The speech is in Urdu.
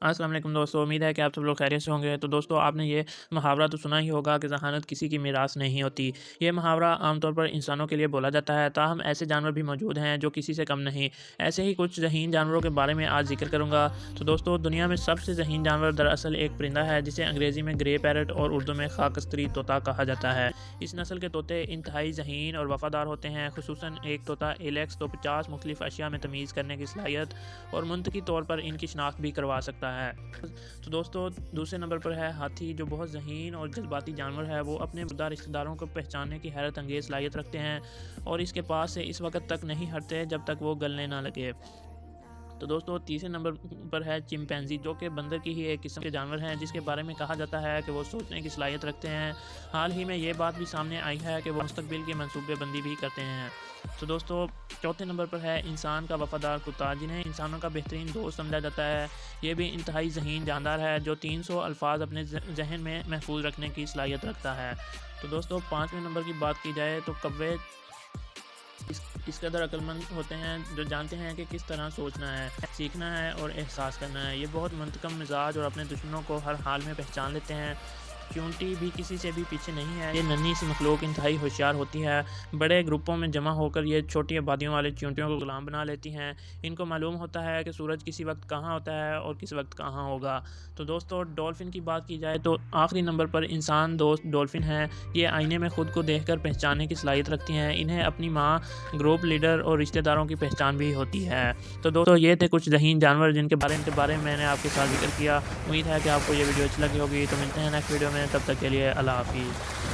السلام علیکم دوستو، امید ہے کہ آپ سب لوگ خیریت سے ہوں گے۔ تو دوستو، آپ نے یہ محاورہ تو سنا ہی ہوگا کہ ذہانت کسی کی میراث نہیں ہوتی۔ یہ محاورہ عام طور پر انسانوں کے لیے بولا جاتا ہے، تاہم ایسے جانور بھی موجود ہیں جو کسی سے کم نہیں۔ ایسے ہی کچھ ذہین جانوروں کے بارے میں آج ذکر کروں گا۔ تو دوستو، دنیا میں سب سے ذہین جانور دراصل ایک پرندہ ہے جسے انگریزی میں گرے پیرٹ اور اردو میں خاکستری طوطا کہا جاتا ہے۔ اس نسل کے طوطے انتہائی ذہین اور وفادار ہوتے ہیں، خصوصاً ایک طوطا ایلیکس تو 50 مختلف اشیاء میں تمیز کرنے کی صلاحیت اور منطقی طور پر ان کی شناخت بھی کروا سکتا ہے۔ تو دوستو، دوسرے نمبر پر ہے ہاتھی، جو بہت ذہین اور جذباتی جانور ہے۔ وہ اپنے مردہ رشتہ داروں کو پہچاننے کی حیرت انگیز صلاحیت رکھتے ہیں اور اس کے پاس سے اس وقت تک نہیں ہٹتے جب تک وہ گلنے نہ لگے۔ تو دوستو، تیسرے نمبر پر ہے چمپینزی، جو کہ بندر کی ہی ایک قسم کے جانور ہیں، جس کے بارے میں کہا جاتا ہے کہ وہ سوچنے کی صلاحیت رکھتے ہیں۔ حال ہی میں یہ بات بھی سامنے آئی ہے کہ وہ مستقبل کی منصوبے بندی بھی کرتے ہیں۔ تو دوستو، چوتھے نمبر پر ہے انسان کا وفادار کتا، جنہیں انسانوں کا بہترین دوست سمجھا جاتا ہے۔ یہ بھی انتہائی ذہین جاندار ہے جو 300 الفاظ اپنے ذہن میں محفوظ رکھنے کی صلاحیت رکھتا ہے۔ تو دوستو، پانچویں نمبر کی بات کی جائے تو کوے اس قدر عقل مند ہوتے ہیں جو جانتے ہیں کہ کس طرح سوچنا ہے، سیکھنا ہے اور احساس کرنا ہے۔ یہ بہت منتقم مزاج اور اپنے دشمنوں کو ہر حال میں پہچان لیتے ہیں۔ چونٹی بھی کسی سے بھی پیچھے نہیں ہے۔ یہ ننھی سی مخلوق انتہائی ہوشیار ہوتی ہے۔ بڑے گروپوں میں جمع ہو کر یہ چھوٹی آبادیوں والے چیونٹیوں کو غلام بنا لیتی ہیں۔ ان کو معلوم ہوتا ہے کہ سورج کسی وقت کہاں ہوتا ہے اور کس وقت کہاں ہوگا۔ تو دوستو، ڈولفن کی بات کی جائے تو آخری نمبر پر انسان دوست ڈولفن ہیں۔ یہ آئینے میں خود کو دیکھ کر پہچاننے کی صلاحیت رکھتی ہیں۔ انہیں اپنی ماں، گروپ لیڈر اور رشتہ داروں کی پہچان بھی ہوتی ہے۔ تو دوستو، یہ تھے کچھ ذہین جانور جن کے بارے میں میں نے آپ کے ساتھ ذکر کیا۔ امید ہے کہ آپ کو یہ ویڈیو اچھی لگی ہوگی۔ تو ملتے ہیں نیکسٹ ویڈیو میں، تب تک کے لیے اللہ حافظ۔